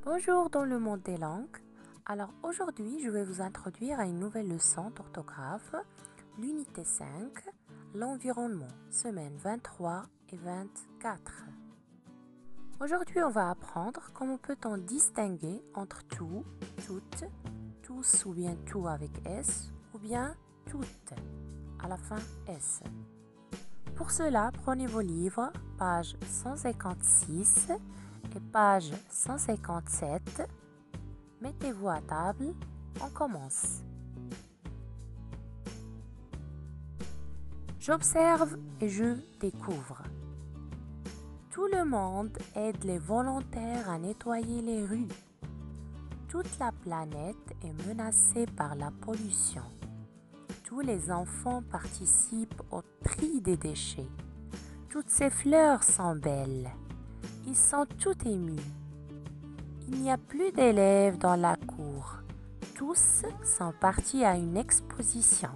Bonjour dans le monde des langues. Alors aujourd'hui, je vais vous introduire à une nouvelle leçon d'orthographe, l'unité 5, l'environnement, semaine 23 et 24. Aujourd'hui, on va apprendre comment peut-on distinguer entre tout, toutes, tous ou bien tout avec S ou bien toutes à la fin S. Pour cela, prenez vos livres, page 156 et page 157. Mettez-vous à table, on commence. J'observe et je découvre. Tout le monde aide les volontaires à nettoyer les rues. Toute la planète est menacée par la pollution. Tous les enfants participent au tri des déchets. Toutes ces fleurs sont belles. Ils sont tout émus. Il n'y a plus d'élèves dans la cour. Tous sont partis à une exposition.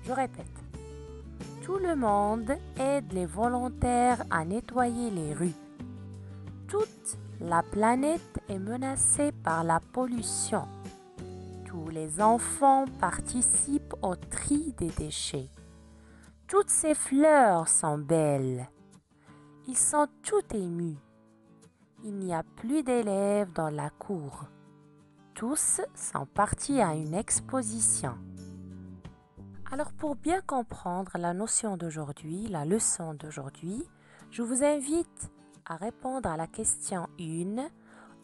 Je répète. Tout le monde aide les volontaires à nettoyer les rues. Toute la planète est menacée par la pollution. Tous les enfants participent au tri des déchets. Toutes ces fleurs sont belles. Ils sont tout émus. Il n'y a plus d'élèves dans la cour. Tous sont partis à une exposition. Alors pour bien comprendre la notion d'aujourd'hui, la leçon d'aujourd'hui, je vous invite à répondre à la question 1.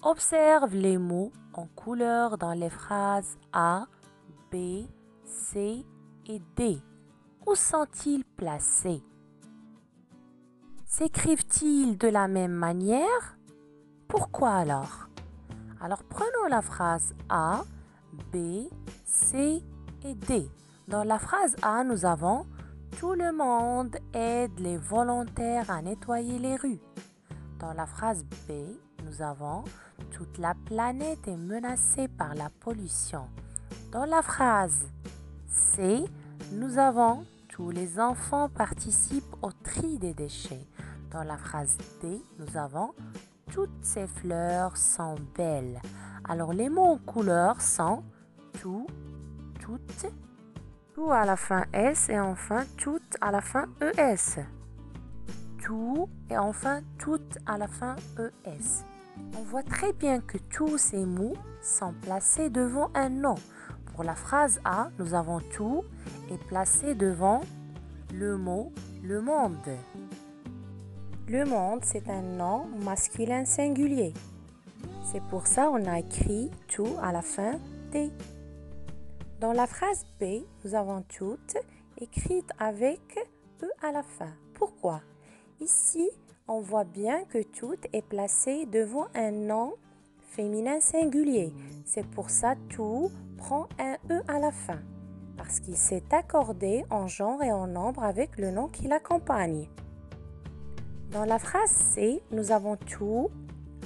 Observe les mots en couleur dans les phrases A, B, C et D. Où sont-ils placés? S'écrivent-ils de la même manière? Pourquoi alors? Alors prenons la phrase A, B, C et D. Dans la phrase A, nous avons « Tout le monde aide les volontaires à nettoyer les rues ». Dans la phrase B, nous avons « Toute la planète est menacée par la pollution ». Dans la phrase C, nous avons « Tous les enfants participent au tri des déchets ». Dans la phrase D, nous avons « Toutes ces fleurs sont belles ». Alors les mots en couleur sont « tout »,« toutes », tout à la fin S et enfin tout à la fin ES. Tout et enfin tout à la fin ES. On voit très bien que tous ces mots sont placés devant un nom. Pour la phrase A, nous avons tout est placé devant le mot le monde. Le monde, c'est un nom masculin singulier. C'est pour ça qu'on a écrit tout à la fin T. Dans la phrase B, nous avons toutes écrite avec E à la fin. Pourquoi? Ici, on voit bien que tout est placé devant un nom féminin singulier. C'est pour ça tout prend un E à la fin, parce qu'il s'est accordé en genre et en nombre avec le nom qui l'accompagne. Dans la phrase C, nous avons tout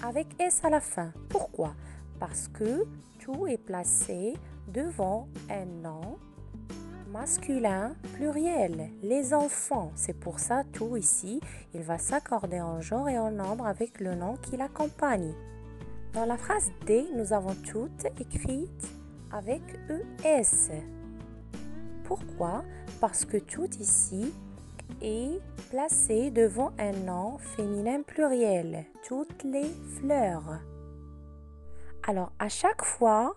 avec S à la fin. Pourquoi? Parce que tout est placé devant un nom masculin pluriel, les enfants. C'est pour ça tout ici, il va s'accorder en genre et en nombre avec le nom qui l'accompagne. Dans la phrase D, nous avons toutes écrites avec ES. Pourquoi? Parce que tout ici est placé devant un nom féminin pluriel, toutes les fleurs. Alors, à chaque fois,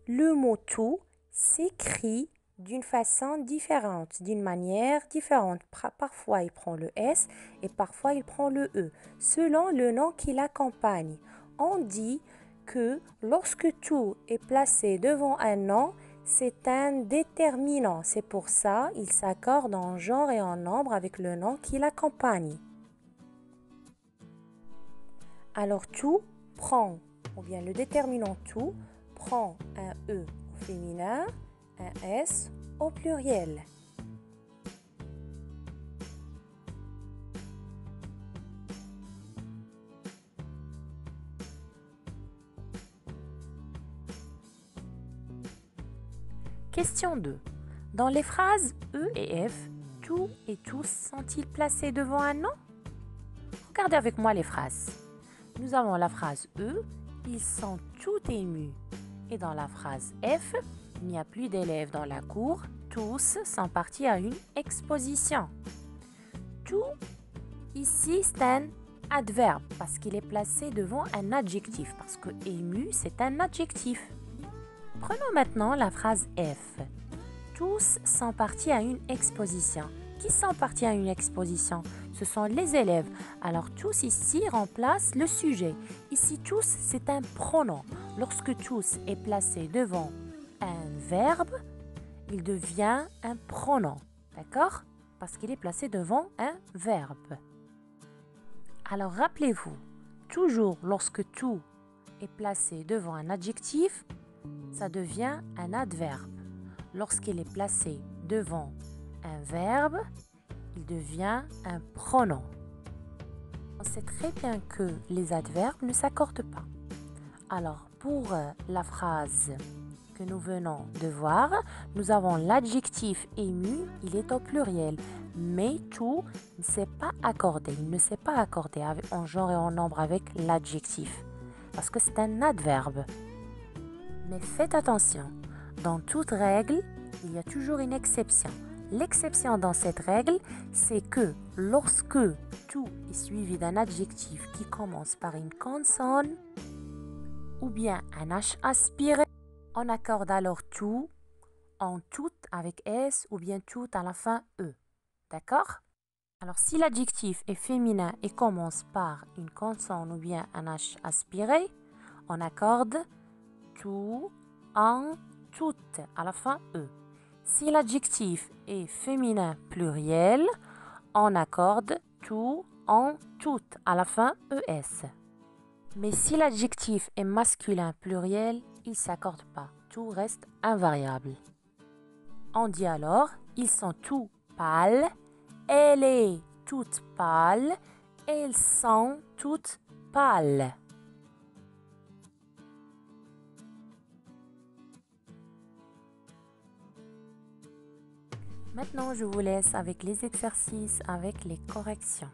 le mot tout s'écrit d'une façon différente, d'une manière différente. Parfois, il prend le S et parfois, il prend le E, selon le nom qui l'accompagne. On dit que lorsque tout est placé devant un nom, c'est un déterminant. C'est pour ça qu'il s'accorde en genre et en nombre avec le nom qui l'accompagne. Alors, tout prend, ou bien le déterminant tout, prend un E au féminin, un S au pluriel. Question 2. Dans les phrases E et F, tout et tous sont-ils placés devant un nom? Regardez avec moi les phrases. Nous avons la phrase E ils sont tout émus. Et dans la phrase F, il n'y a plus d'élèves dans la cour, tous sont partis à une exposition. Tout, ici, c'est un adverbe parce qu'il est placé devant un adjectif, parce que ému, c'est un adjectif. Prenons maintenant la phrase F. Tous sont partis à une exposition. Qui sont partis à une exposition? Ce sont les élèves. Alors tous ici remplacent le sujet. Ici tous, c'est un pronom. Lorsque tous est placé devant un verbe, il devient un pronom. D'accord? Parce qu'il est placé devant un verbe. Alors rappelez-vous, toujours lorsque tout est placé devant un adjectif, ça devient un adverbe. Lorsqu'il est placé devant un verbe, il devient un pronom. On sait très bien que les adverbes ne s'accordent pas. Alors, pour la phrase que nous venons de voir, nous avons l'adjectif ému, il est au pluriel, mais tout ne s'est pas accordé. Il ne s'est pas accordé en genre et en nombre avec l'adjectif, parce que c'est un adverbe. Mais faites attention, dans toute règle, il y a toujours une exception. L'exception dans cette règle, c'est que lorsque tout est suivi d'un adjectif qui commence par une consonne ou bien un H aspiré, on accorde alors tout en tout avec S ou bien tout à la fin E. D'accord? Alors si l'adjectif est féminin et commence par une consonne ou bien un H aspiré, on accorde tout en toutes à la fin E. Si l'adjectif est féminin pluriel, on accorde tout en toutes à la fin ES. Mais si l'adjectif est masculin pluriel, il ne s'accorde pas. Tout reste invariable. On dit alors, ils sont tous pâles, elle est toute pâle, elles sont toutes pâles. Maintenant, je vous laisse avec les exercices, avec les corrections.